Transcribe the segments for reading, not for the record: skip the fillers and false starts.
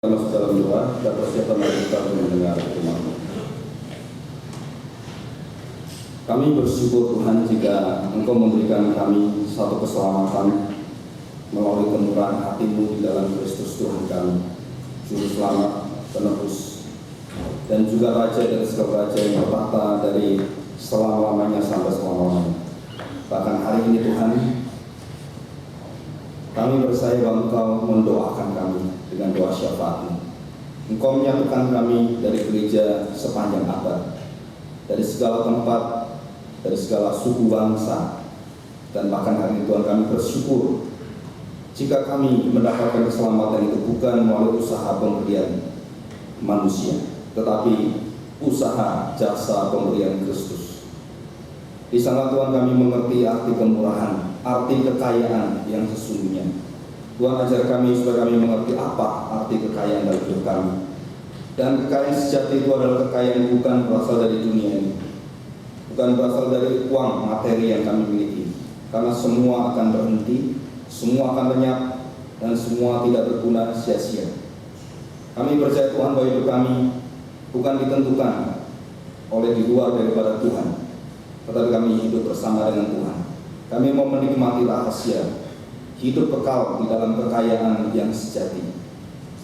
Masuk dalam doa dan persiapan kita untuk mendengar firman. Kami bersyukur Tuhan jika Engkau memberikan kami satu keselamatan melalui kemurahan hati-Mu di dalam Kristus Tuhan kami, Juru Selamat, Penebus, dan juga Raja dari segala Raja yang bertahta dari selama-lamanya sampai selama-lamanya. Bahkan hari ini Tuhan, kami percaya bahwa Engkau mendoakan kami dengan doa syafaat-Mu. Engkau menyatukan kami dari gereja sepanjang abad, dari segala tempat, dari segala suku bangsa, dan bahkan hari ini Tuhan kami bersyukur jika kami mendapatkan keselamatan itu bukan melalui usaha pemberian manusia, tetapi usaha jasa pemberian Kristus. Di sana Tuhan kami mengerti arti kemurahan, arti kekayaan yang sesungguhnya. Tuhan ajar kami supaya kami mengerti apa arti kekayaan dalam hidup kami. Dan kekayaan sejati itu adalah kekayaan bukan berasal dari dunia ini, bukan berasal dari uang materi yang kami miliki, karena semua akan berhenti, semua akan lenyap, dan semua tidak berguna sia-sia. Kami percaya Tuhan bahwa hidup kami bukan ditentukan oleh di luar daripada Tuhan, tetapi kami hidup bersama dengan Tuhan. Kami mau menikmati rahasia hidup kekal di dalam kekayaan yang sejati,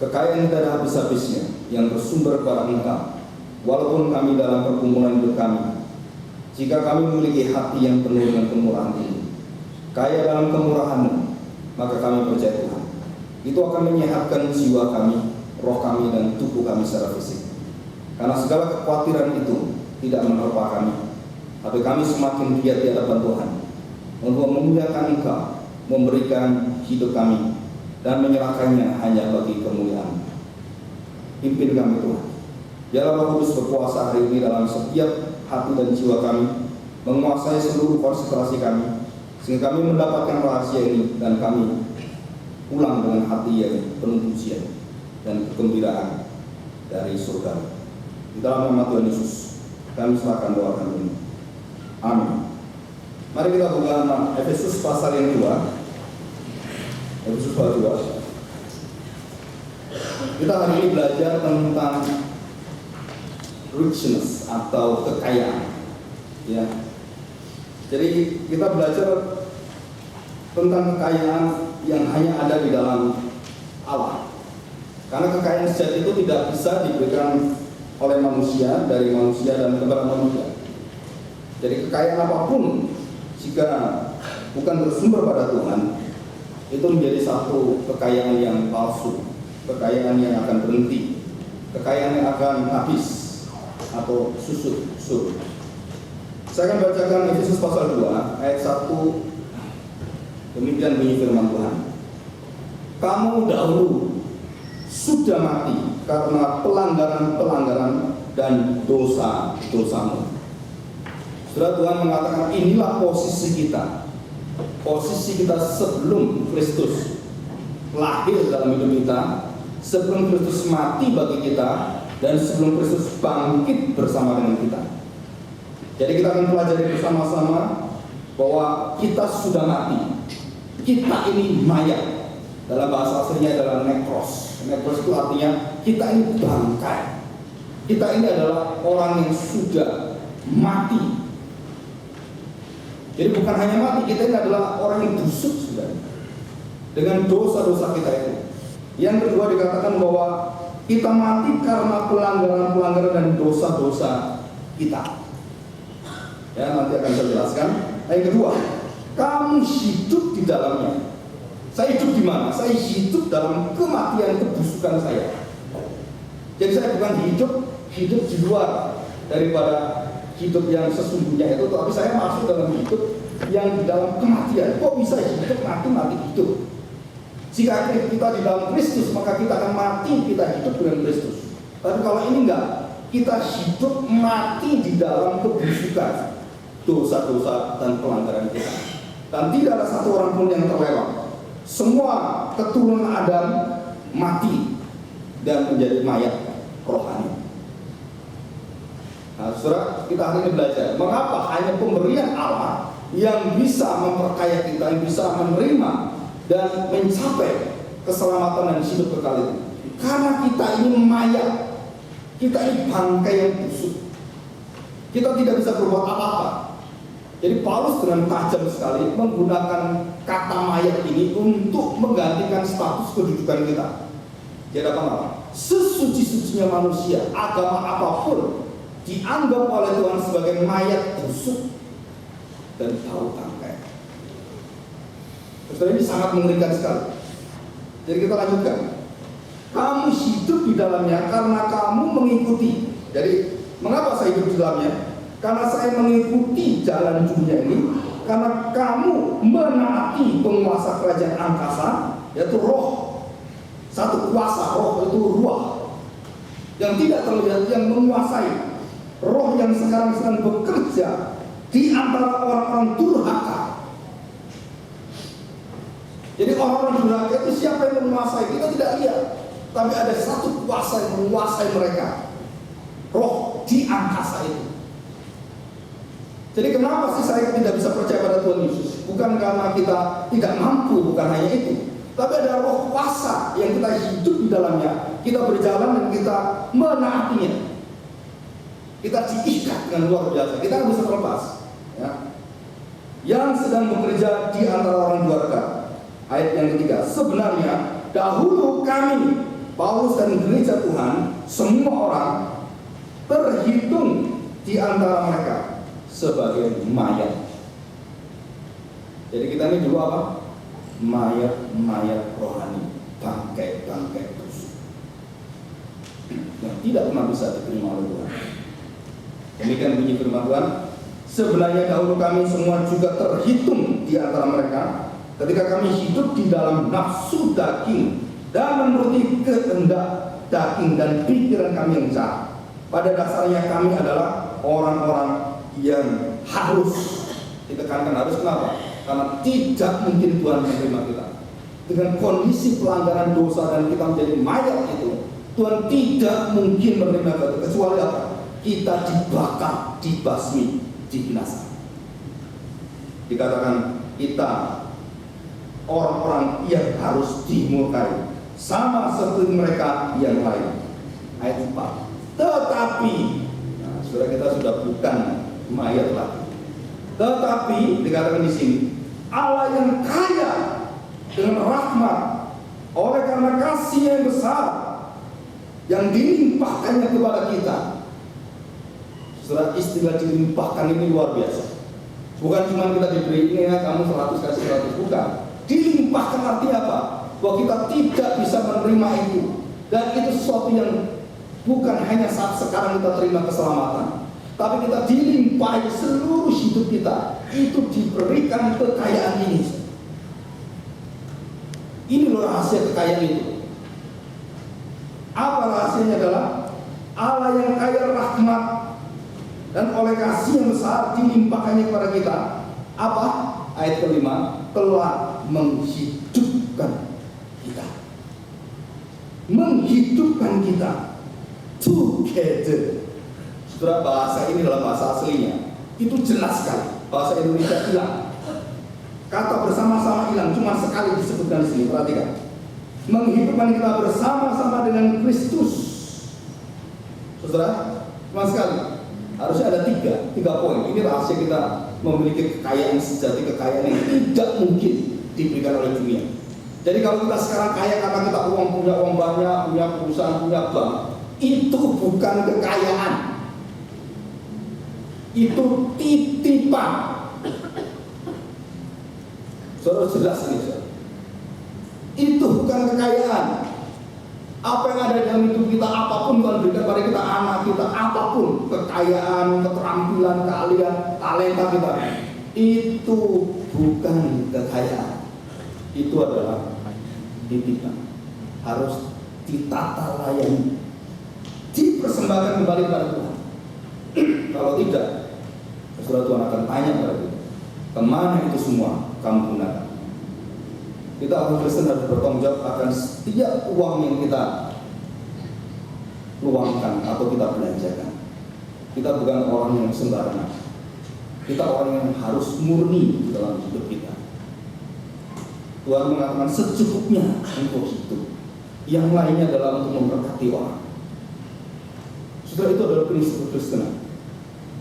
kekayaan yang tidak ada habis-habisnya, yang bersumber pada Engkau. Walaupun kami dalam pergumulan hidup kami, jika kami memiliki hati yang penuh dengan kemurahan ini, kaya dalam kemurahan-Mu, maka kami percaya Tuhan, itu akan menyehatkan jiwa kami, roh kami, dan tubuh kami secara fisik. Karena segala kekhawatiran itu tidak menerpa kami, tapi kami semakin giat di hadapan Tuhan untuk memuliakan Engkau, memberikan hidup kami dan menyerahkannya hanya bagi kemuliaan. Pimpin kami Tuhan. Biarlah Roh Kudus berkuasa hari ini dalam setiap hati dan jiwa kami, menguasai seluruh konsentrasi kami, sehingga kami mendapatkan rahasia ini dan kami pulang dengan hati yang penuh pujian dan kegembiraan dari surga. Di dalam nama Tuhan Yesus kami serahkan doakan ini. Amin. Mari kita buka Efesus pasal yang 2. Efesus pasal 2. Kita hari ini belajar tentang richness atau kekayaan. Ya. Jadi kita belajar tentang kekayaan yang hanya ada di dalam Allah. Karena kekayaan sejati itu tidak bisa diberikan oleh manusia, dari manusia dan kepada manusia. Jadi kekayaan apapun jika bukan bersumber pada Tuhan, itu menjadi satu kekayaan yang palsu, kekayaan yang akan berhenti, kekayaan yang akan habis atau susut. Saya akan bacakan Efesus pasal 2 ayat 1. Demikian bunyi firman Tuhan. Kamu dahulu sudah mati karena pelanggaran-pelanggaran dan dosa-dosamu. Saudara, Tuhan mengatakan inilah posisi kita. Posisi kita sebelum Kristus lahir dalam hidup kita, sebelum Kristus mati bagi kita, dan sebelum Kristus bangkit bersama dengan kita. Jadi kita akan pelajari bersama-sama bahwa kita sudah mati. Kita ini mayat. Dalam bahasa aslinya adalah nekros. Nekros itu artinya kita ini bangkai. Kita ini adalah orang yang sudah mati. Jadi bukan hanya mati, kita ini adalah orang yang busuk sudah dengan dosa-dosa kita itu. Yang kedua dikatakan bahwa kita mati karena pelanggaran-pelanggaran dan dosa-dosa kita. Ya, nanti akan saya jelaskan. Yang kedua, kamu hidup di dalamnya. Saya hidup di mana? Saya hidup dalam kematian kebusukan saya. Jadi saya bukan hidup di luar daripada hidup yang sesungguhnya itu, tapi saya masuk dalam hidup yang di dalam kematian. Kok bisa hidup mati hidup? Jika kita di dalam Kristus, maka kita akan mati, kita hidup dengan Kristus. Tapi kalau ini enggak, kita hidup mati di dalam kebusukan, dosa-dosa dan pelanggaran kita. Dan tidak ada satu orang pun yang terlewat. Semua keturunan Adam mati dan menjadi mayat rohani. Nah, saudara, kita hari ini belajar mengapa hanya pemberian Allah yang bisa memperkaya kita, yang bisa menerima dan mencapai keselamatan dan hidup kekal itu. Karena kita ini mayat, kita ini bangkai yang busuk, kita tidak bisa berbuat apa-apa. Jadi Paulus dengan tajam sekali menggunakan kata mayat ini untuk menggantikan status kedudukan kita. Jadi apa? Sesuci-sucinya manusia, agama apapun dianggap oleh Tuhan sebagai mayat busuk dan bau tangkai. Saudara, ini sangat mengerikan sekali. Jadi kita lanjutkan. Kamu hidup di dalamnya karena kamu mengikuti. Jadi mengapa saya hidup di dalamnya? Karena saya mengikuti jalan dunia ini. Karena kamu menaati penguasa kerajaan angkasa, yaitu roh. Satu kuasa, roh itu ruah yang tidak terlihat, yang menguasai. Roh yang sekarang sedang bekerja di antara orang-orang durhaka. Jadi orang-orang durhaka itu siapa yang menguasai? Kita tidak lihat, tapi ada satu kuasa yang menguasai mereka. Roh di angkasa itu. Jadi kenapa sih saya tidak bisa percaya pada Tuhan Yesus? Bukan karena kita tidak mampu, bukan hanya itu, tapi ada roh kuasa yang kita hidup di dalamnya. Kita berjalan dan kita menaatinya. Kita diikat dengan luar biasa. Kita nggak bisa terlepas. Ya. Yang sedang bekerja di antara orang durhaka. Ayat yang ketiga. Sebenarnya dahulu kami, Paulus dan gereja Tuhan, semua orang terhitung di antara mereka sebagai mayat. Jadi kita ini dulu apa? Mayat-mayat rohani, bangkai-bangkai busuk yang tidak pernah bisa diterima oleh Tuhan. Demikian bunyi firman Tuhan. Sebenarnya dahulu kami semua juga terhitung di antara mereka ketika kami hidup di dalam nafsu daging dan menuruti kehendak daging dan pikiran kami yang jahat. Pada dasarnya kami adalah orang-orang yang harus ditekankan. Harus kenapa? Karena tidak mungkin Tuhan menerima kita dengan kondisi pelanggaran dosa dan kita menjadi mayat itu. Tuhan tidak mungkin menerima kita kecuali apa? Kita dibakar, dibasmi, dibinasakan. Dikatakan kita orang-orang yang harus dimurkai sama seperti mereka yang lain. Ayat 4. Tetapi, nah, saudara, kita sudah bukan mayat lagi. Tetapi dikatakan di sini, Allah yang kaya dengan rahmat, oleh karena kasih yang besar yang dilimpahkannya kepada kita. Saudara, istilah dilimpahkan ini luar biasa. Bukan cuma kita diberi ini ya, kamu 100 kasih 100, bukan. Dilimpahkan artinya apa? Bahwa kita tidak bisa menerima itu. Dan itu sesuatu yang bukan hanya saat sekarang kita terima keselamatan, tapi kita dilimpahi seluruh hidup kita. Itu diberikan kekayaan ini. Ini loh rahasia kekayaan itu. Apa rahasianya? Adalah Allah yang kaya rahmat dan oleh kasih yang besar dilimpahkannya kepada kita. Apa? Ayat kelima, telah menghidupkan kita. Menghidupkan kita together. Saudara, bahasa ini dalam bahasa aslinya itu jelas sekali. Bahasa Indonesia hilang. Kata bersama-sama hilang, cuma sekali disebutkan di sini. Perhatikan. Menghidupkan kita bersama-sama dengan Kristus. Saudara, cuma sekali. Harusnya ada tiga poin. Ini rahasia kita memiliki kekayaan sejati, kekayaan yang tidak mungkin diberikan oleh dunia. Jadi kalau kita sekarang kaya karena kita punya uang banyak, punya perusahaan, punya bank, itu bukan kekayaan. Itu titipan. Saudara, jelas ini, saudara. Itu bukan kekayaan. Apa yang ada dalam hidup kita, apapun Tuhan berikan pada kita, anak kita, apapun, kekayaan, keterampilan, keahlian, talenta kita, itu bukan kekayaan. Itu adalah titipan. Harus ditata layani, dipersembahkan kembali kepada Tuhan. Kalau tidak, saudara, Tuhan akan tanya kepada kita, kemana itu semua kamu gunakan? Kita orang Kristen harus bertanggung jawab akan setiap uang yang kita luangkan atau kita belanjakan. Kita bukan orang yang sembarangan. Kita orang yang harus murni di dalam hidup kita. Tuhan mengatakan secukupnya engkau hidup. yang lainnya adalah untuk memberkati orang. Saudara, itu adalah prinsip Kristenan.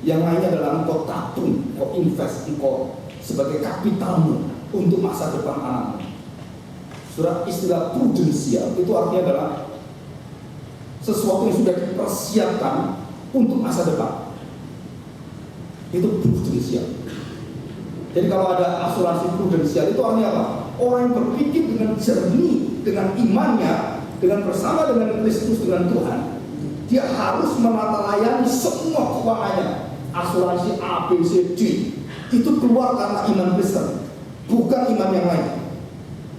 Yang lainnya adalah engkau tabung, engkau invest, engkau sebagai kapitalmu untuk masa depan anakmu. Saudara, istilah prudensial itu artinya adalah sesuatu yang sudah dipersiapkan untuk masa depan. Itu prudensial. Jadi kalau ada asuransi prudensial itu artinya apa? Orang yang berpikir dengan jernih, dengan imannya, dengan bersama dengan Kristus, dengan Tuhan, dia harus menata layani semua keuangannya. Asuransi A, B, C, D itu keluar karena iman Kristen, bukan iman yang lain.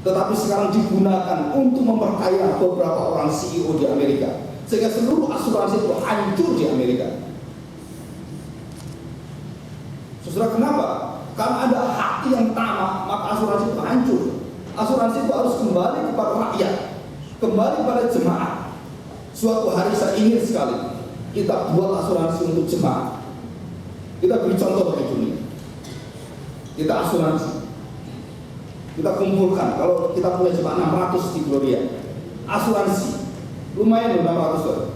Tetapi sekarang digunakan untuk memperkaya beberapa orang CEO di Amerika, sehingga seluruh asuransi itu hancur di Amerika. Saudara, kenapa? Karena ada hati yang tamak, maka asuransi itu hancur. Asuransi itu harus kembali kepada rakyat, kembali kepada jemaat. Suatu hari saya ingin sekali kita buat asuransi untuk jemaat. Kita beri contoh bagi dunia. Kita asuransi, kita kumpulkan. Kalau kita punya jemaat 600 di Gloria, asuransi lumayan 600 dolar.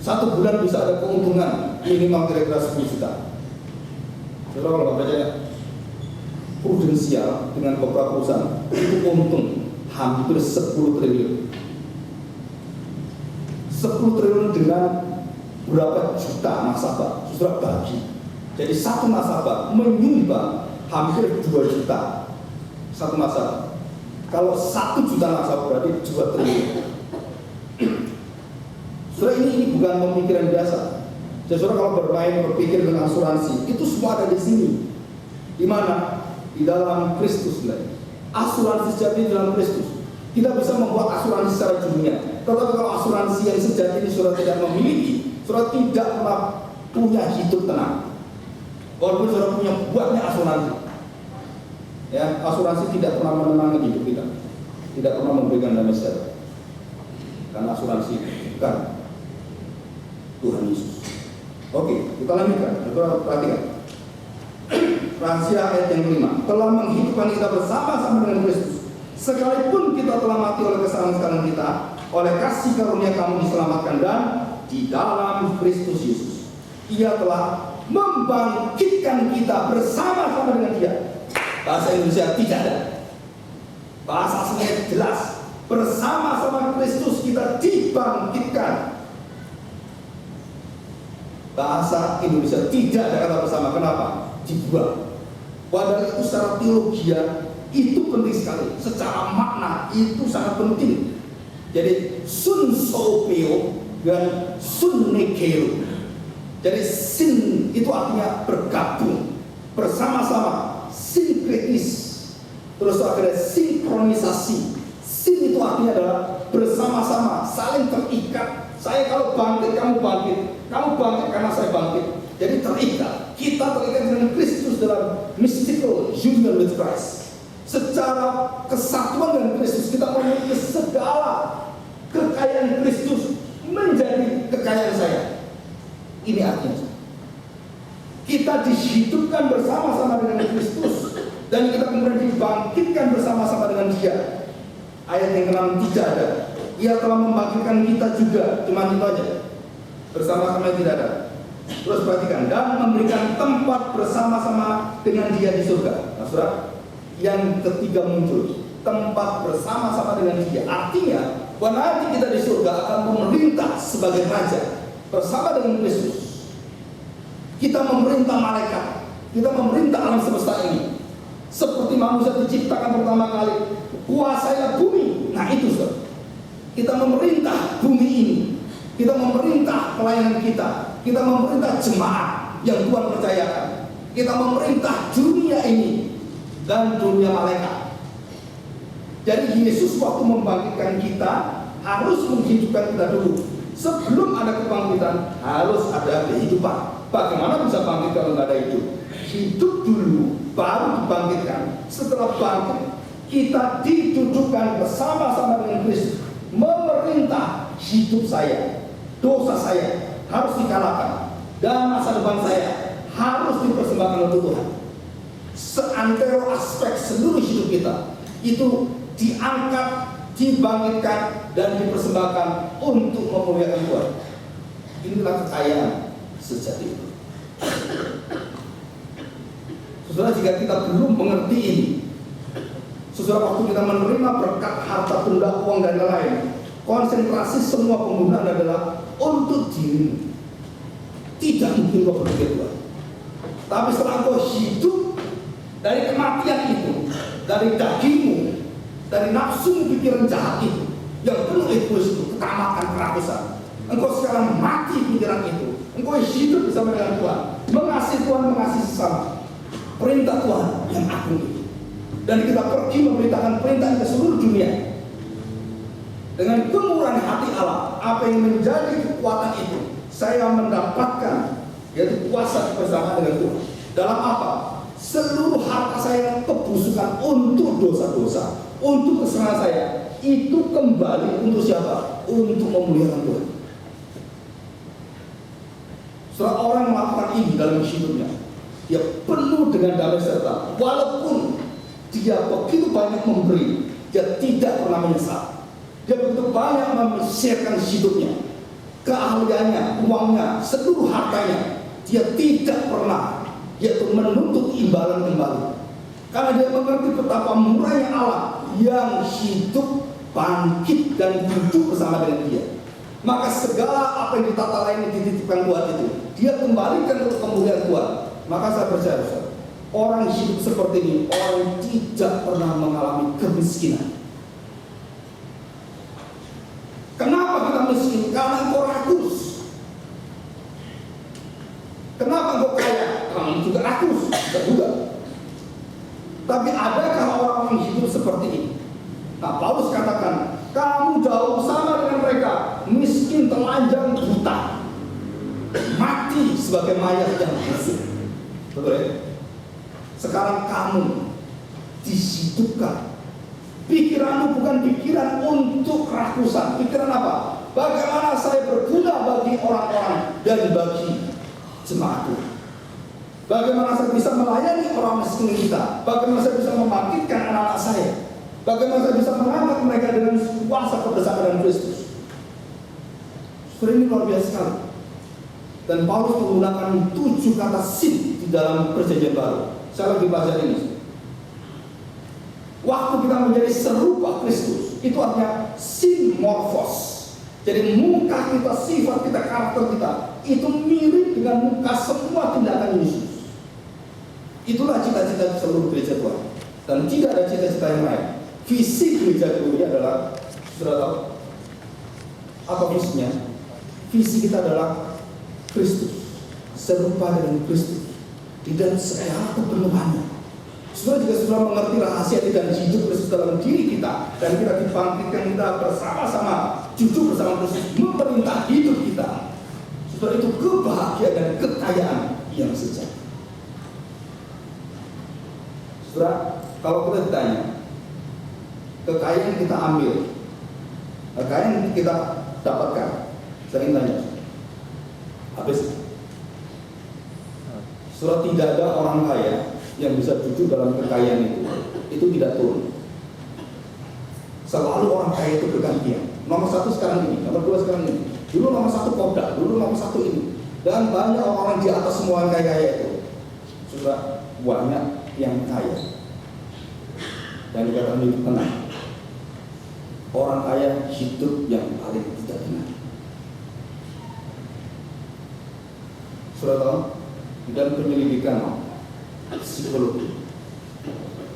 Satu bulan bisa ada keuntungan minimal kira-kira 10 juta. Saudara, kalau bacanya prudensial dengan beberapa perusahaan itu untung hampir 10 triliun. 10 triliun dengan berapa juta nasabah, saudara bagi. Jadi satu nasabah menyumbang hampir 2 juta. Satu nasabah. Kalau 1 juta nasabah berarti 2 triliun. Saudara, ini bukan pemikiran biasa. Jadi saudara kalau berpikir dengan asuransi, itu semua ada di sini. Di mana? Di dalam Kristus. Asuransi sejati di dalam Kristus. Kita bisa membuat asuransi secara dunia. Tetapi kalau asuransi yang sejati ini saudara tidak memiliki, saudara tidak pernah punya hidup tenang. Walaupun saudara punya banyak asuransi, ya, asuransi tidak pernah menenangkan hidup kita, tidak pernah memberikan damai sejahtera. Karena asuransi bukan Tuhan Yesus. Oke, kita lanjutkan. Saudara perhatikan. Rahasia ayat yang kelima, telah menghidupkan kita bersama-sama dengan Kristus. Sekalipun kita telah mati oleh kesalahan-kesalahan kita, oleh kasih karunia kamu diselamatkan, dan di dalam Kristus Yesus Ia telah membangkitkan kita bersama-sama dengan Dia. Bahasa Indonesia tidak ada. Bahasa aslinya jelas. Bersama-sama Kristus kita dibangkitkan. Bahasa Indonesia tidak ada kata bersama. Kenapa? Dibuang. Padahal itu secara teologi itu penting sekali. Secara makna itu sangat penting. Jadi sun sopeo dan sun nekeo. Jadi sin itu artinya bergabung, bersama-sama, sinkretis. Terus ada sinkronisasi. Sin itu artinya adalah bersama-sama, saling terikat. Saya kalau bangkit, kamu bangkit. Kamu bangkit karena saya bangkit. Jadi terikat. Kita terikat dengan Kristus dalam mystical union with Christ. Secara kesatuan dengan Kristus, kita memiliki segala kekayaan Kristus menjadi kekayaan saya. Ini artinya kita dihidupkan bersama-sama dengan Kristus, dan kita kemudian dibangkitkan bersama-sama dengan Dia. Ayat yang ke-6 tidak ada. Ia telah membangkitkan kita juga, cuma itu aja. Bersama-sama tidak ada. Terus perhatikan, dan memberikan tempat bersama-sama dengan Dia di surga. Nah, saudara, yang ketiga muncul, tempat bersama-sama dengan Dia. Artinya, bahwa nanti kita di surga akan memerintah sebagai raja bersama dengan Kristus. Kita memerintah malaikat, kita memerintah alam semesta ini. Seperti manusia diciptakan pertama kali, kuasailah bumi. Nah itu saudara, kita memerintah bumi ini. Kita memerintah pelayanan kita. Kita memerintah jemaat yang Tuhan percayakan. Kita memerintah dunia ini dan dunia malaikat. Jadi Yesus waktu membangkitkan kita harus menghidupkan kita dulu. Sebelum ada kebangkitan harus ada kehidupan. Bagaimana bisa bangkit kalau nggak ada hidup? Hidup dulu, baru dibangkitkan. Setelah bangkit, kita didudukkan bersama-sama dengan Kristus, memerintah hidup saya. Dosa saya harus dikalahkan, dan masa depan saya harus dipersembahkan untuk Tuhan. Seantero aspek seluruh hidup kita itu diangkat, dibangkitkan, dan dipersembahkan untuk memuliakan Tuhan. Inilah kekayaan sejati itu. Saudara, jika kita belum mengerti ini, saudara, waktu kita menerima berkat harta benda, uang, dan lain-lain, konsentrasi semua penggunaan adalah untuk dirimu. Tidak mungkin kau berpikir Tuhan. Tapi setelah kau hidup dari kematian itu, dari dagingmu, dari nafsu pikiran jahat itu, yang penuh egois itu, ketamakan, kerakusan, engkau sekarang mati pikiran itu. Engkau hidup bersama dengan Tuhan, mengasihi Tuhan, mengasihi sesama. Perintah Tuhan yang agung itu. Dan kita pergi memberitakan perintah ke seluruh dunia. Dengan kemurahan hati Allah, apa yang menjadi kekuatan itu, saya mendapatkan yaitu kuasa bersama dengan Tuhan. Dalam apa? Seluruh harta saya kebusukan untuk dosa-dosa, untuk kesalahan saya, itu kembali untuk siapa? Untuk memuliakan Tuhan. Setelah orang melakukan ini dalam hidupnya, dia penuh dengan damai serta, walaupun dia begitu banyak memberi, dia tidak pernah menyesal. Dia begitu banyak men-sharekan hidupnya, keahliannya, uangnya, seluruh hartanya, dia tidak pernah yaitu menuntut imbalan kembali. Karena dia mengerti betapa murahnya Allah yang hidup, bangkit, dan hidup bersama dengan dia. Maka segala apa yang ditata lain dititipkan Tuhan itu, dia kembalikan untuk kemuliaan Tuhan. Maka saya percaya, orang hidup seperti ini, orang tidak pernah mengalami kemiskinan. Kenapa kita miskin? Karena engkau rakus. Kenapa engkau kaya? Karena juga rakus. Tidak juga. Tapi adakah orang yang hidup seperti ini? Nah, Paulus katakan, kamu jauh sama dengan mereka, miskin, telanjang, buta, mati sebagai mayat yang busuk. Betul ya? Sekarang kamu dihidupkan. Pikiranmu bukan pikiran untuk kerakusan. Pikiran apa? Bagaimana saya berguna bagi orang-orang dan bagi jemaatku. Bagaimana saya bisa melayani orang miskin kita. Bagaimana saya bisa membangkitkan anak-anak saya. Bagaimana saya bisa mengangkat mereka dengan kuasa kebesaran Kristus. Ini luar biasa sekali. Dan Paulus menggunakan 7 kata sin di dalam perjanjian baru. Saya lagi baca ini. Waktu kita menjadi serupa Kristus, itu artinya sinmorphos. Jadi muka kita, sifat kita, karakter kita, itu mirip dengan muka semua tindakan Yesus. Itulah cita-cita seluruh gereja Tuhan. Dan tidak ada cita-cita yang lain. Visi gereja Tuhan adalah, sudah tahu apa visinya? Visi kita adalah Kristus, serupa dengan Kristus di dalam segala kepenuhannya. Saudara juga sudah mengerti rahasia dan hidup Kristus dalam diri kita, dan kita dibangkitkan, kita bersama-sama jujur bersama Kristus memerintah hidup kita. Saudara, itu kebahagiaan dan kekayaan yang sejati. Saudara, kalau kita ditanya, kekayaan yang kita ambil, kekayaan yang kita dapatkan, saya ingin tanya, habis. Saudara, tidak ada orang kaya yang bisa jujur dalam kekayaan itu tidak turun. Selalu orang kaya itu bergantian. Nomor 1 sekarang ini, nomor 2 sekarang ini. Dulu nomor 1 Kodak, dulu nomor 1 ini. Dan banyak orang di atas semua yang kaya itu. Sudah banyak yang kaya. Dan dikatakan hidup tenang. Orang kaya hidup yang paling tidak tenang. Sudah tahu? Dan penyelidikan psikologi,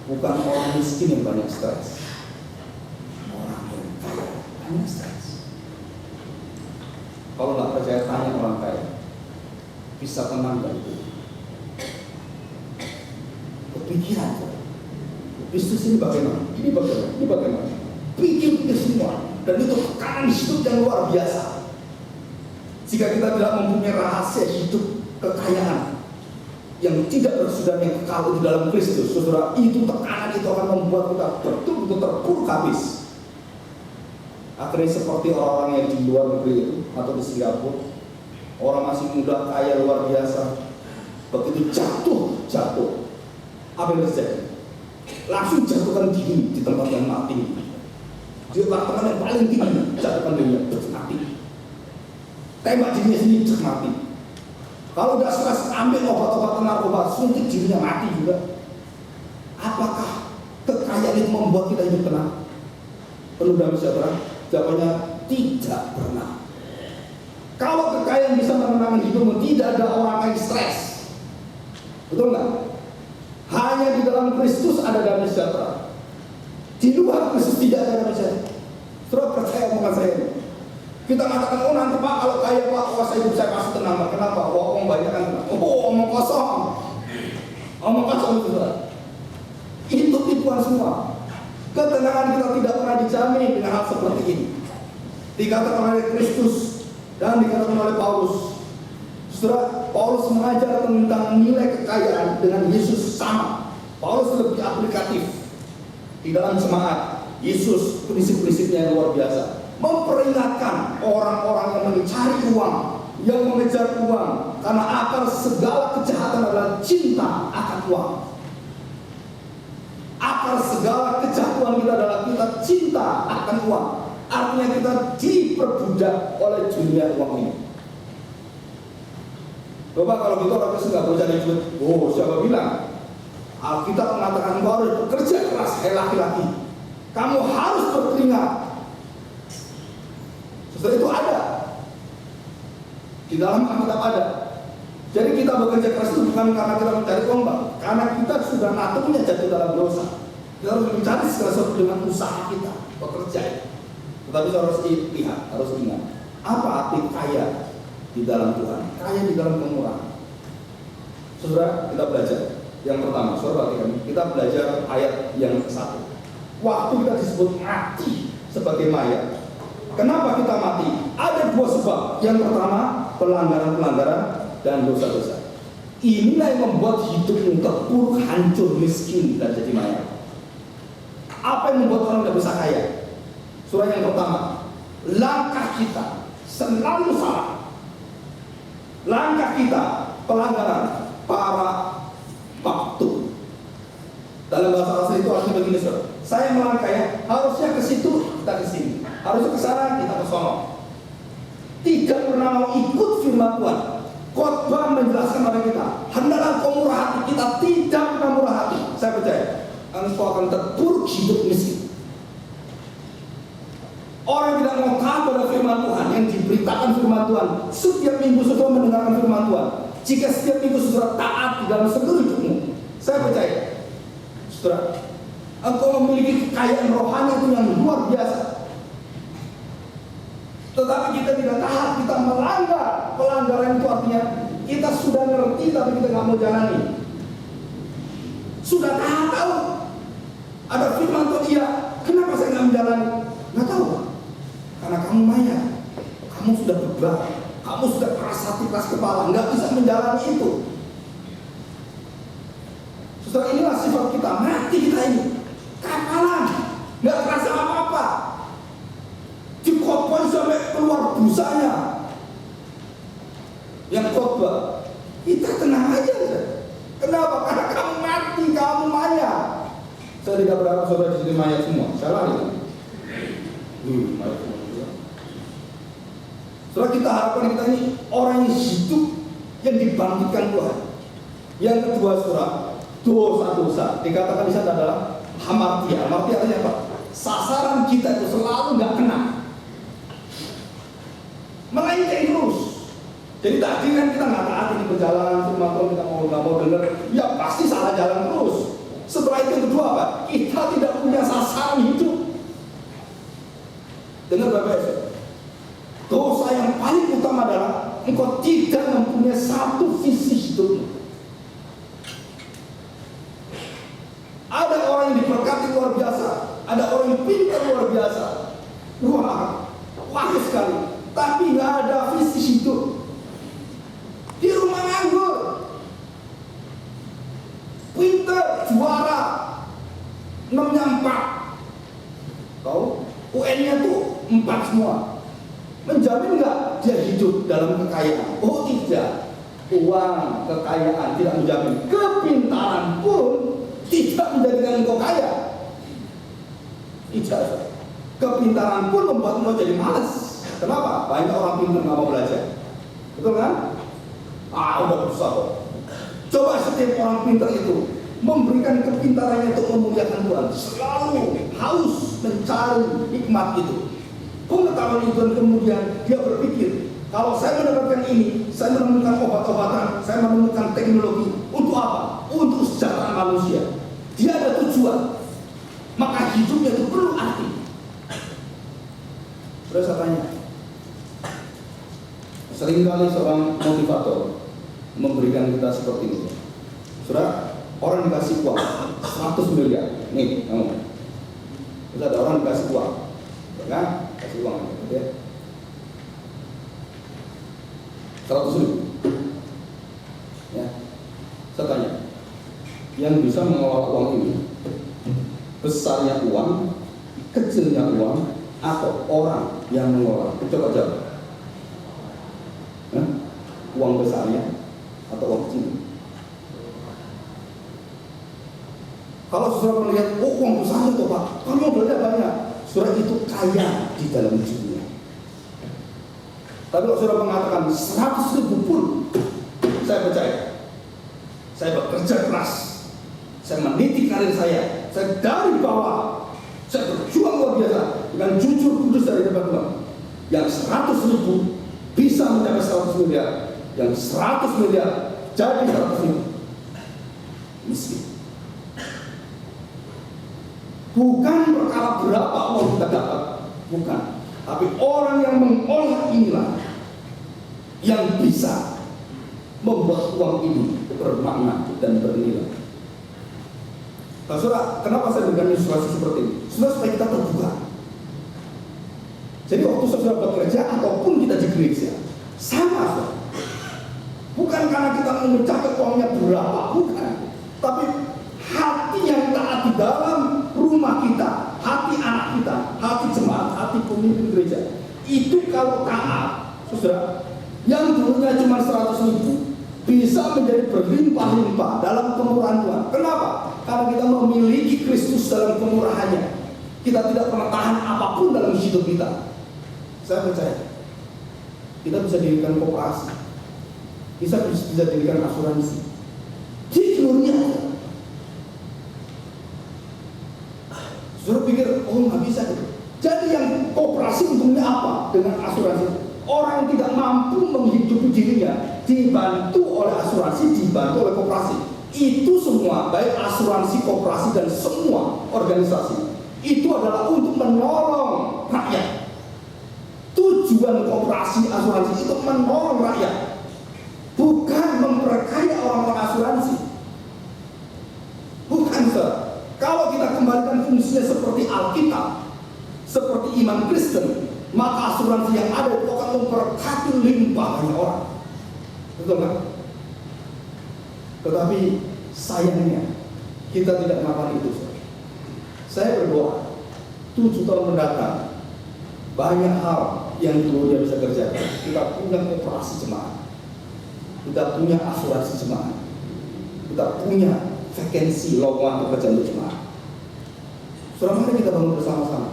bukan orang miskin yang banyak stres, orang yang kaya banyak stres. Kalau nggak percaya, tanya orang kaya, bisa tenang dan kepikiran. Bisnis ini bagaimana? Ini bagaimana? Ini bagaimana? Pikir semua, dan itu tekanan hidup yang luar biasa. Jika kita tidak mempunyai rahasia hidup kekayaan yang tidak bersudahnya yang kekal di dalam Kristus, saudara, itu tekanan itu akan membuat kita betul-betul terpuruk habis. Akhirnya seperti orang-orang yang di luar negeri itu atau di Singapura, orang masih muda kaya luar biasa, begitu jatuh, apa yang terjadi? langsung jatuhkan diri di tempat yang mati. Di apartemen yang paling tinggi, jatuhkan dirinya, mati. Tembak dirinya sendiri, mati. Kalau udah stres, ambil obat-obatan narkoba, suntik dirinya, mati juga. Apakah kekayaan itu membuat kita hidup tenang, penuh damai sejahtera? Jawabannya tidak pernah. Kalau kekayaan bisa menenangkan hidupmu, tidak ada orang kaya stres. Betul nggak? Hanya di dalam Kristus ada damai sejahtera. Di luar Kristus tidak ada damai sejahtera. Terus percaya omongan saya. Kita mengatakan, oh nanti Pak kalau kaya Pak, kuasa hidup saya pasti tenang. Kenapa? Oh, omong banyak kan tenang. Oh, omong kosong. Omong kosong itu. Itu tipuan semua. Ketenangan kita tidak pernah dijamin dengan hal seperti ini. Dikatakan oleh Kristus dan dikatakan oleh Paulus. Saudara, Paulus mengajar tentang nilai kekayaan dengan Yesus sama. Paulus lebih aplikatif di dalam jemaat. Yesus prinsip-prinsipnya yang luar biasa, memperingatkan orang-orang yang mencari uang, yang mengejar uang, karena akar segala kejahatan adalah cinta akan uang. Akar segala kejatuhan kita adalah kita cinta akan uang. Artinya kita diperbudak oleh dunia uang ini. Bapak, kalau gitu orang Kristen nggak boleh cari duit. Oh, siapa bilang? Alkitab mengatakan engkau harus bekerja keras, hai laki-laki. Kamu harus berkeringat. Sesuatu itu ada di dalam Alkitab ada. Jadi kita bekerja keras itu bukan karena kita mencari uang, karena kita sudah naturalnya jatuh dalam dosa. Kita harus mencari segala sesuatu dengan usaha kita, bekerja. Tetapi harus lihat, harus ingat, apa arti kaya di dalam Tuhan? Kaya di dalam kemurahan. Saudara, kita belajar. Yang pertama, saudara perhatikan, kita belajar ayat yang satu. Waktu kita disebut mati sebagai mayat. Kenapa kita mati? Ada dua sebab. Yang pertama, pelanggaran-pelanggaran dan dosa-dosa. Inilah yang membuat hidupmu terpuruk, hancur, miskin, dan jadi mayat. Apa yang membuat orang tidak bisa kaya? Surah yang pertama, langkah kita selalu salah. Langkah kita pelanggaran para waktu. Dalam bahasa asli itu artinya begini, saudara. Saya melangkah ya, harusnya ke situ, kita ke sini. Harusnya ke sana, kita ke sono. Tidak pernah mau ikut firman Tuhan. Khotbah menjelaskan kepada kita, hendaklah kau murah hati. Kita tidak pernah murah hati. Saya percaya, engkau akan terpuruk hidup miskin. Orang tidak mau taat pada firman Tuhan, yang diberitakan firman Tuhan. Setiap minggu saudara mendengarkan firman Tuhan. Jika setiap minggu saudara taat di dalam seluruh hidupmu, saya percaya, saudara, engkau memiliki kekayaan rohani itu yang luar biasa. Tetapi kita tidak taat, kita melanggar. Pelanggaran itu artinya kita sudah ngerti tapi kita nggak mau jalani. Sudah tahu ada firman Tuhan, iya, kenapa saya nggak menjalani? Nggak tahu, karena kamu maya, kamu sudah beban, kamu sudah keras hati, keras kepala, nggak bisa menjalani itu. Setelah inilah sifat kita, mati kita ini, kapalan, nggak terasa apa-apa. Dikotbah sampai keluar busanya. Yang khotbah, kita tenang aja. Kenapa? Karena kamu mati, kamu maya. Saya tidak berharap saudara di sini maya semua. Salah ya. Maya semua juga. Setelah kita harapkan kita ini orang yang hidup yang dibangkitkan Tuhan. Yang kedua, saudara, dosa-dosa dikatakan di sana adalah hamartia. Hamartia artinya apa? Sasaran kita itu selalu nggak kena, melenceng terus. Jadi tadi kan kita nggak taat ini berjalan, firman Tuhan kita nggak mau dengar, ya pasti salah jalan terus. Setelah itu yang kedua apa? Kita tidak punya sasaran hidup. Dengar baik-baik. Dosa yang paling utama adalah engkau tidak mempunyai satu visi hidupmu. Ada orang yang diberkati luar biasa, ada orang yang pintar luar biasa, wah sekali, tapi nggak ada visi hidup. Di rumah nganggur, pintar, juara, 6-nya 4, tahu? UN-nya tuh 4 semua. Menjamin nggak dia hidup dalam kekayaan? Oh tidak, uang, kekayaan tidak menjamin. Kepintaran pun tidak menjadikan engkau kaya. Tidak. Kepintaran pun membuat engkau jadi malas. Kenapa? Banyak orang pintar nggak mau belajar. Betul kan? Udah susah kok. Coba setiap orang pintar itu memberikan kepintarannya untuk memuliakan Tuhan, selalu haus mencari hikmat itu, pengetahuan itu, dan kemudian dia berpikir, kalau saya mendapatkan ini, saya menemukan obat-obatan, saya menemukan teknologi, untuk apa? Untuk sejahtera manusia. Dia ada tujuan, maka hidupnya itu perlu arti. Terus saya tanya, seringkali seorang motivator memberikan kita seperti ini. Saudara, orang dikasih uang 100 miliar, nih kamu. Terus ada orang dikasih uang, ya kan? Kasih uang, ya. 100 ribu. Ya, saya tanya, yang bisa mengelola uang ini, besarnya uang, kecilnya uang, atau orang yang mengelola? Coba jawab. Uang besarnya atau uang kecil? Kalau saudara melihat, uang besar itu Pak, kalau modalnya banyak, saudara itu kaya di dalam dunia. Tapi kalau saudara mengatakan 100 ribu pun, saya percaya, saya bekerja keras, saya meniti karir saya dari bawah, saya berjuang luar biasa dengan jujur kudus dari depan Tuhan. Yang 100 ribu bisa mencapai 100 miliar, yang 100 miliar jadi 100 ribu miskin. Bukan perkara berapa uang kita dapat, bukan. Tapi orang yang mengolah inilah yang bisa membuat uang ini bermakna dan bernilai. Nah, saudara, kenapa saya berikan ilustrasi seperti ini? Saudara, supaya kita terbuka. Jadi waktu saudara bekerja ataupun kita di gereja, sama saudara. Bukan karena kita mencapai uangnya berapa, bukan. Tapi hati yang taat di dalam rumah kita, hati anak kita, hati jemaat, hati pemimpin gereja, itu kalau taat, saudara, yang dulunya cuma 100 ribu bisa menjadi berlimpah-limpah dalam kemurahan Tuhan. Kenapa? Karena kita memiliki Kristus dalam kemurahannya. Kita tidak pernah tahan apapun dalam hidup kita. Saya percaya kita bisa dirikan koperasi, bisa dirikan asuransi di dunia. Saudara pikir, nggak bisa gitu. Jadi yang koperasi untungnya apa dengan asuransi? Orang yang tidak mampu menghidupi dirinya dibantu oleh asuransi, dibantu oleh koperasi. Itu semua, baik asuransi, koperasi, dan semua organisasi, itu adalah untuk menolong rakyat. Tujuan koperasi asuransi itu menolong rakyat, bukan memperkaya orang-orang asuransi. Bukan, saudara. Kalau kita kembalikan fungsinya seperti Alkitab, seperti iman Kristen, maka asuransi yang ada itu akan memberkati limpah banyak orang. Betul kan? Tetapi sayangnya kita tidak melakukan itu. Saya berdoa 7 tahun mendatang banyak hal yang dulu dia bisa kerjakan. Kita punya koperasi jemaat, kita punya asuransi jemaat, kita punya vakansi lowongan pekerjaan untuk jemaat. Saudara, mari kita bangun bersama-sama.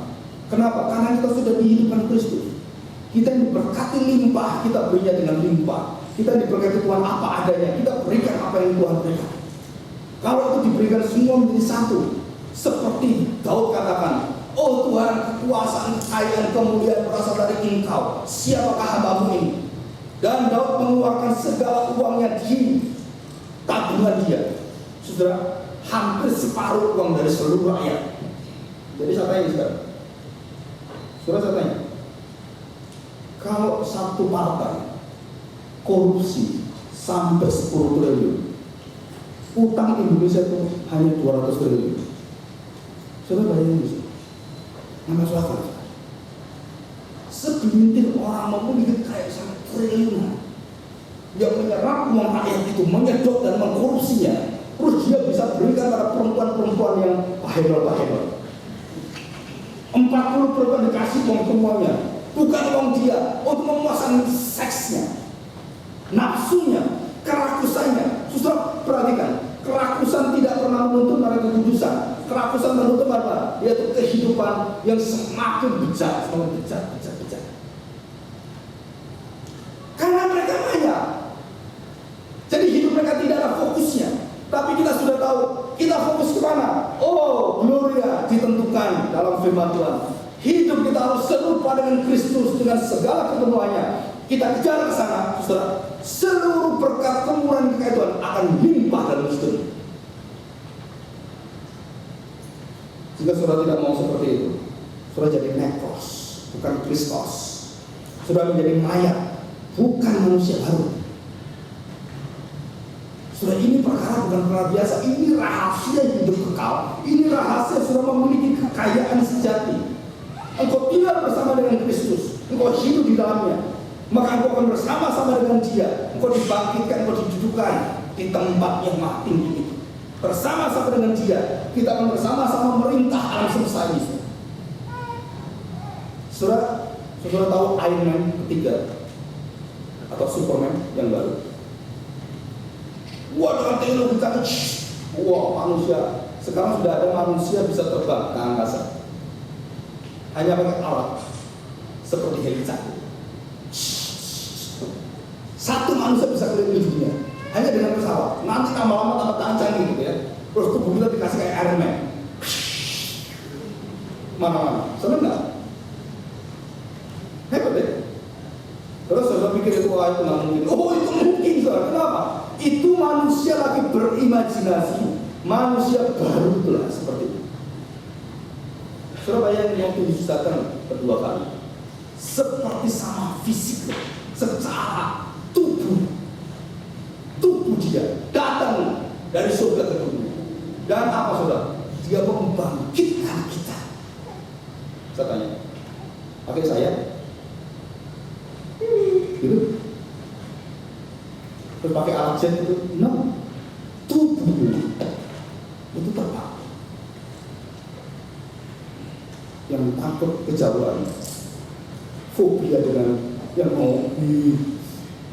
Kenapa? Karena kita sudah dihidupkan Kristus. Kita diberkati limpah, kita berinya dengan limpah. Kita diberkati Tuhan apa adanya, kita berikan apa yang Tuhan berikan. Kalau itu diberikan semua menjadi satu, seperti Daud katakan, oh Tuhan, kekuasaan, kekayaan, kemuliaan berasal dari Engkau. Siapakah hambamu ini? Dan Daud mengeluarkan segala uangnya di tabungan dia. Saudara, hampir separuh uang dari seluruh rakyat. Jadi saya tanya sekarang, saudara, saya tanya, kalau satu partai korupsi sampai 10 triliun, utang Indonesia itu hanya 200 triliun. Saudara bayangin itu, nama suaka. Segelintir orang memiliki kekayaan sangat triliunan yang menyerap uang rakyat itu, menyedot dan mengkorupsinya. Terus dia bisa berikan pada perempuan-perempuan yang pahebel-pahebel. 40 perempuan dikasih uang semuanya, bukan uang dia, untuk memuaskan seksnya, nafsunya, kerakusannya. Saudara perhatikan, Kerakusan tidak pernah menuntut pada kekudusan. Kerakusan menuntut apa? Yaitu kehidupan yang semakin bejat, bejat. Karena mereka kaya. Jadi hidup mereka tidak ada fokusnya. Tapi kita sudah tahu, kita fokus kemana? Oh, gloria ditentukan dalam firman Tuhan. Hidup kita harus serupa dengan Kristus dengan segala kepenuhannya. Kita kejar ke sana, saudara. Seluruh berkat kemurahan kekayaan Tuhan akan limpah dalam hidup. Jika saudara tidak mau seperti itu, saudara jadi nekros, bukan Kristos. Saudara menjadi mayat, bukan manusia baru. Saudara, ini perkara bukan perkara biasa. Ini rahasia hidup kekal. Ini rahasia saudara memiliki kekayaan sejati. Engkau tidak bersama dengan Kristus, engkau hidup di dalamnya. Maka engkau akan bersama-sama dengan Dia. Engkau dibangkitkan, engkau didudukan di tempat yang maha tinggi itu. Bersama-sama dengan Dia, kita akan bersama-sama merintah alam semesta ini. Saudara tahu Iron Man ketiga atau Superman yang baru? Wah, dengan teknologi canggih, wah, manusia sekarang sudah ada manusia bisa terbang ke angkasa hanya pakai alat seperti helica. Satu manusia bisa keliling dunia hanya dengan pesawat. Nanti lama-lama tambah canggih gitu ya. Terus tubuh kita dikasih kayak Iron Man. Mana-mana, seneng nggak? Hebat ya. Terus saya pikir itu wah itu nggak mungkin. Oh itu mungkin, saudara. Kenapa? Itu manusia lagi berimajinasi. Manusia baru itulah seperti itu. Saudara bayangin waktu Yesus datang kedua kali, seperti sama fisik, secara tubuh Dia datang dari surga ke dunia. Dan apa saudara? Dia membangkitkan kita. Saya tanya, pakai saya? Gitu? Terus pakai alat jet itu? No. Tubuh itu terbang. Yang takut kejauhan, fobia dengan yang mau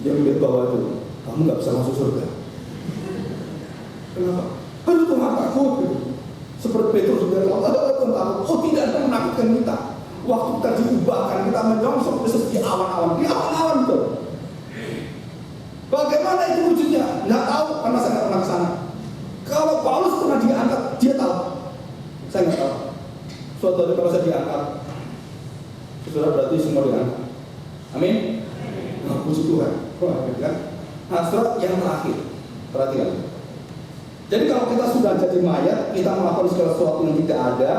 yang di bawah itu, kamu nggak bisa masuk surga. Kenapa? Aduh Tuhan takut. Seperti Petrus juga Tuhan takut. Oh tidak ada menakutkan kita. Waktu kita diubahkan, kita menyongsong Kristus di awan-awan itu. Bagaimana itu wujudnya? Nggak tahu karena saya nggak pernah ke sana. Kalau Paulus pernah diangkat, dia tahu. Saya nggak tahu. Suatu hari kalau saya diangkat, saudara berarti semua diangkat. Amin. Nah, puji Tuhan. Nah, saudara yang terakhir, perhatikan. Jadi kalau kita sudah jadi mayat, kita melakukan segala sesuatu yang tidak ada,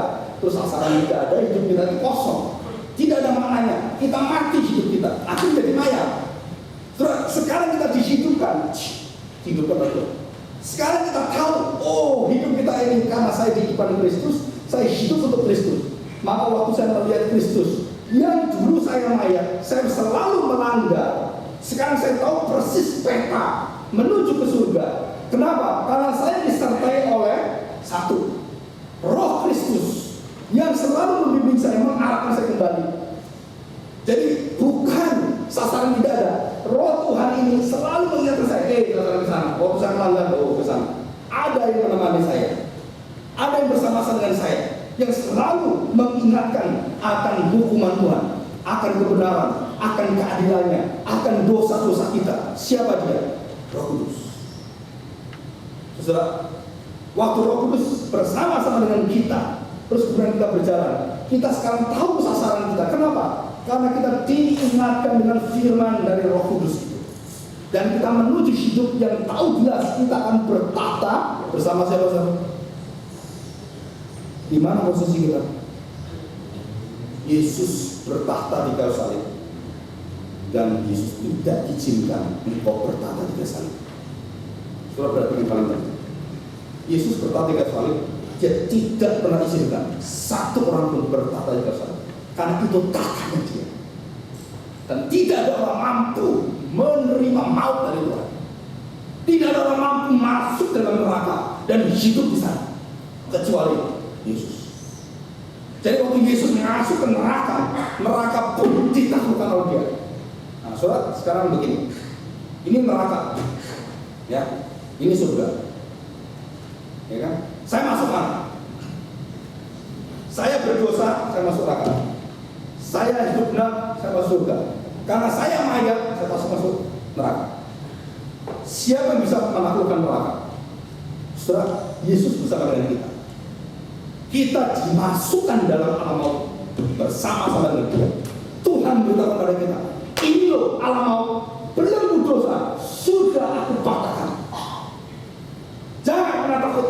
terus sasaran tidak ada, hidup kita itu kosong, tidak ada maknanya. Kita mati hidup kita, akhirnya jadi mayat. Saudara, sekarang kita dihidupkan lagi. Sekarang kita tahu, oh hidup kita ini karena saya dihidupkan Kristus, saya hidup untuk Kristus. Maka waktu saya melihat Kristus, yang dulu saya mayat, saya selalu melanggar. Sekarang saya tahu persis peta menuju ke surga. Kenapa? Karena saya disertai oleh satu, Roh Kristus yang selalu membimbing saya, mengarahkan saya kembali. Jadi bukan sasaran tidak ada. Roh Tuhan ini selalu mengingatkan saya, sasaran ke sana. Waktu saya melanggar, ke sana. Ada yang menemani saya. Ada yang bersama-sama dengan saya, yang selalu mengingatkan akan hukuman Tuhan, akan kebenaran, akan keadilannya, akan dosa-dosa kita. Siapa dia? Roh Kudus. Saudara, waktu Roh Kudus bersama-sama dengan kita, terus kemudian kita berjalan, kita sekarang tahu sasaran kita. Kenapa? Karena kita diingatkan dengan firman dari Roh Kudus itu. Dan kita menuju hidup yang tahu jelas kita akan bertahta bersama siapa? Di mana posisi kita? Yesus bertahta di kayu salib. Dan Yesus tidak izinkan engkau bertahta di kayu salib. Saudara berarti yang paling penting. Yesus bertahta di kayu salib, dia tidak pernah izinkan satu orang pun bertahta di kayu salib. Karena itu tahtanya dia. Dan tidak ada orang mampu menerima maut dari Tuhan. Tidak ada orang mampu masuk dalam neraka dan hidup di sana kecuali Yesus. Jadi waktu Yesus masuk ke neraka pun ditaklukkan oleh dia. Nah, saudara, sekarang begini. Ini neraka. Ya, ini surga. Ya kan? Saya masuk mana? Saya berdosa, saya masuk neraka. Saya hidup benar, saya masuk surga. Karena saya mayat, saya pasti masuk neraka. Siapa yang bisa menaklukkan neraka? Saudara, Yesus bersama dengan kita. Kita dimasukkan dalam alam maut bersama-sama dengan Dia. Tuhan beritahu kepada kita, ini loh alam maut, belum dosa, sudah aku patahkan. Jangan pernah takut.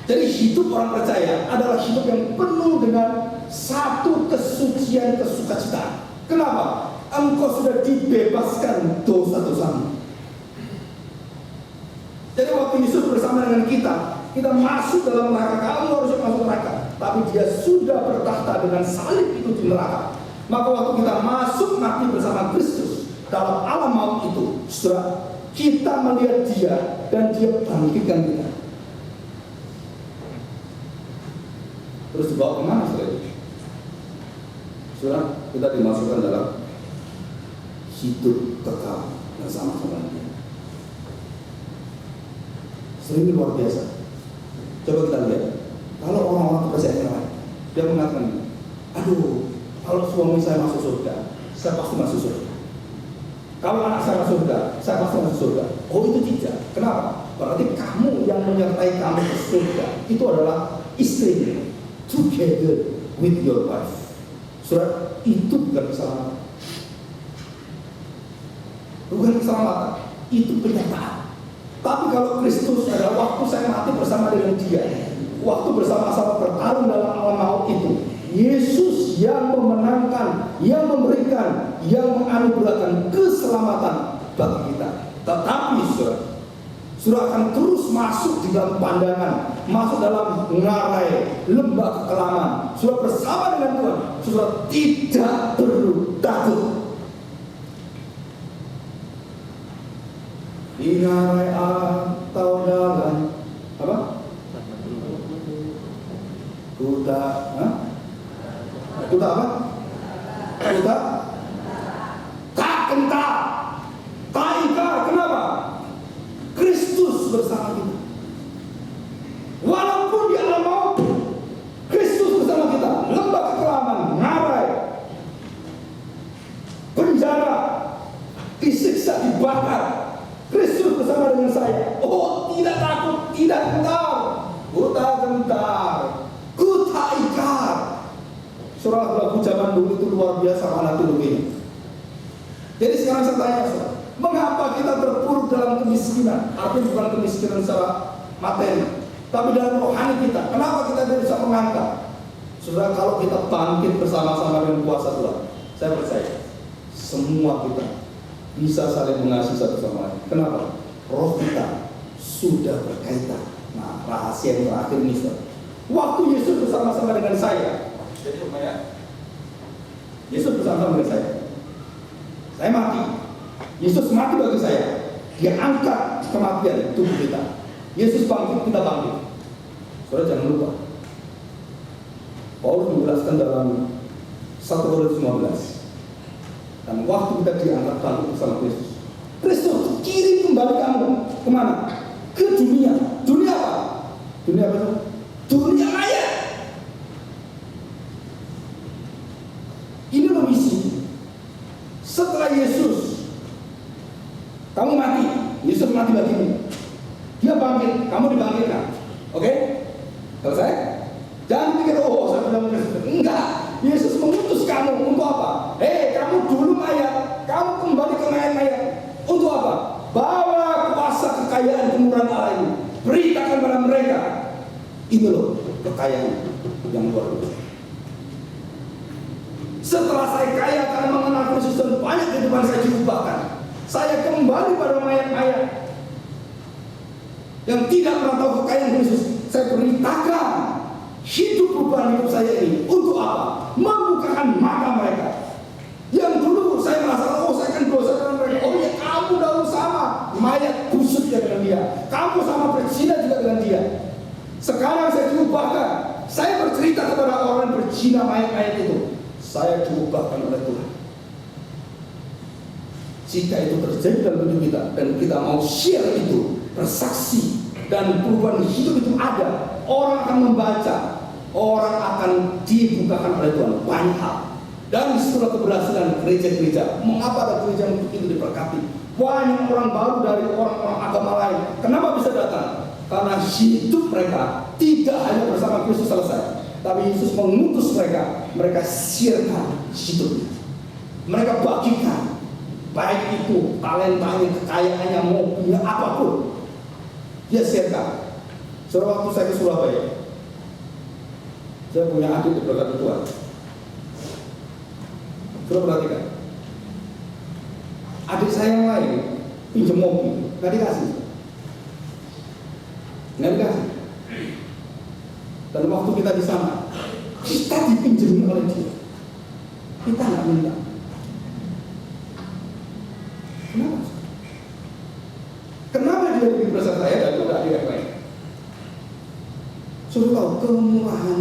Jadi hidup orang percaya adalah hidup yang penuh dengan satu kesucian, kesukacitaan. Kenapa? Engkau sudah dibebaskan dosa-dosamu. Jadi waktu Yesus bersama dengan kita masuk dalam neraka. Kamu harusnya masuk neraka, tapi Dia sudah bertahta dengan salib itu di neraka. Maka waktu kita masuk mati bersama Kristus dalam alam maut itu, saudara, kita melihat Dia dan Dia bangkitkan kita. Terus dibawa kemana saudara? Saudara, kita dimasukkan dalam hidup kekal bersama-sama Dia. Sering luar biasa. Coba kita lihat, kalau orang-orang percaya yang lain, dia mengatakan, aduh, kalau suami saya masuk surga, saya pasti masuk surga. Kalau anak saya masuk surga, saya pasti masuk surga. Oh, itu tidak. Kenapa? Berarti kamu yang menyertai kamu ke surga itu adalah istrinya. Together with your wife. Saudara, itu bukan keselamatan. Bukan keselamatan, itu penyataan. Tapi kalau Kristus adalah waktu saya mati bersama dengan Dia, waktu bersama-sama bertarung dalam alam maut itu, Yesus yang memenangkan, yang memberikan, yang menganugerahkan keselamatan bagi kita. Tetapi saudara akan terus masuk di dalam pandangan, masuk dalam ngarai lembah kekelaman. Saudara bersama dengan Tuhan, saudara tidak perlu takut. Di ngarai atau dalam apa? Kuta apa? Kuta tak kental, tak ingkar. Kenapa? Kristus bersama kita. Walaupun di alam maut, Kristus bersama kita. Lembah kekelaman, ngarai, penjara, disiksa, dibakar, Kristus bersama dengan saya. Oh, tidak takut, tidak gentar. Ku tak gentar, ku tak ingkar. Surah lagu zaman dulu itu luar biasa mana teologinya. Jadi sekarang saya tanya, saudara, mengapa kita terpuruk dalam kemiskinan? Artinya bukan kemiskinan secara materi, tapi dalam rohani kita. Kenapa kita tidak bisa mengangkat? Saudara, kalau kita bangkit bersama-sama dengan kuasa Tuhan, saya percaya semua kita bisa saling mengasihi satu sama lain. Kenapa? Roh kita sudah berkaitan. Nah, rahasia yang terakhir ini, saudara. Waktu Yesus bersama-sama dengan saya, jadi supaya Yesus bersama-sama dengan saya mati. Yesus mati bagi saya. Dia angkat kematian tubuh kita. Yesus bangkit, kita bangkit. Saudara jangan lupa, Paulus menjelaskan dalam 1 Korintus 15. Dan waktu kita diangkat bangkit bersama Kristus, Kristus kirim kembali kamu kemana? Ke dunia. Dunia apa? Dunia apa? Dunia maya. Ini loh misi. Setelah Yesus, kamu mati, Yesus mati bagimu. Dia bangkit, kamu dibangkitkan. Oke? Selesai? Jangan pikir, oh saya bilang Kristus. Enggak. Yesus mengutus kamu untuk apa? Kamu dulu mayat, kamu kembali ke mayat-mayat. Untuk apa? Bawa kuasa kekayaan kemurahan Allah ini. Beritakan pada mereka. Ini loh kekayaan yang luar biasa. Setelah saya kaya karena mengenal Kristus dan banyak kehidupan saya diubahkan, saya kembali pada mayat-mayat yang tidak pernah tahu kekayaan Kristus. Saya beritakan hidup perubahan hidup saya ini untuk apa? Membukakan mata mereka. Yang dulu saya merasa, oh saya kan dosa dengan mereka. Oh ya, kamu dahulu sama mayat busuk ya dengan dia. Kamu sama berzina juga dengan dia. Sekarang saya diubahkan. Saya bercerita kepada orang yang berzina mayat-mayat itu. Saya diubahkan oleh Tuhan. Jika itu terjadi dalam hidup kita dan kita mau share itu, bersaksi, dan perubahan hidup itu ada. Orang akan membaca, orang akan dibukakan oleh Tuhan banyak hal. Dan disitulah keberhasilan gereja-gereja. Mengapa ada gereja yang begitu diberkati? Banyak orang baru dari orang-orang agama lain. Kenapa bisa datang? Karena hidup mereka tidak hanya bersama Kristus selesai, tapi Yesus mengutus mereka. Mereka siarkan hidupnya. Mereka bagikan, baik itu talentanya, kekayaannya, mobilnya, apapun. Dia siarkan. Saudara, waktu saya ke Surabaya, saya punya adik diberkati Tuhan. Saudara perhatikan, adik saya yang lain pinjam mobil, nggak dikasih. Dan waktu kita di sana, kita dipinjami oleh dia. Kita nggak minta. Kenapa? Kenapa dia lebih besar saya daripada adik yang lain? Saudara, kemurahan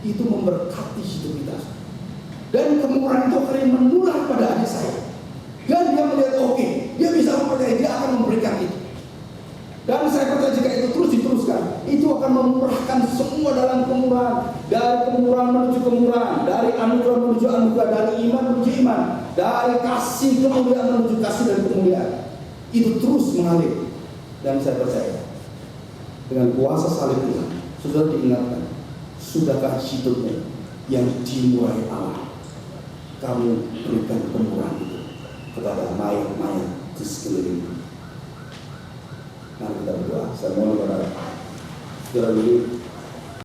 itu memberkati hidup kita. Dan kemurahan itu akan menular pada adik saya. Dan dia melihat, oke, dia bisa mempercayai, dia akan memberikan itu. Dan saya percaya jika itu terus diteruskan, itu akan memurahkan semua dalam kemurahan. Dari kemurahan menuju kemurahan, dari anugerah menuju anugerah, dari iman menuju iman, dari kasih kemuliaan menuju kasih dan kemuliaan. Itu terus mengalir. Dan saya percaya dengan kuasa salib Tuhan, saudara diingatkan, sudahkah hidupnya yang dimulai Allah, kamu berikan kemurahan itu kepada mayat-mayat di sekeliling. Mari kita berdoa. Saya mohon kepada saudara dulu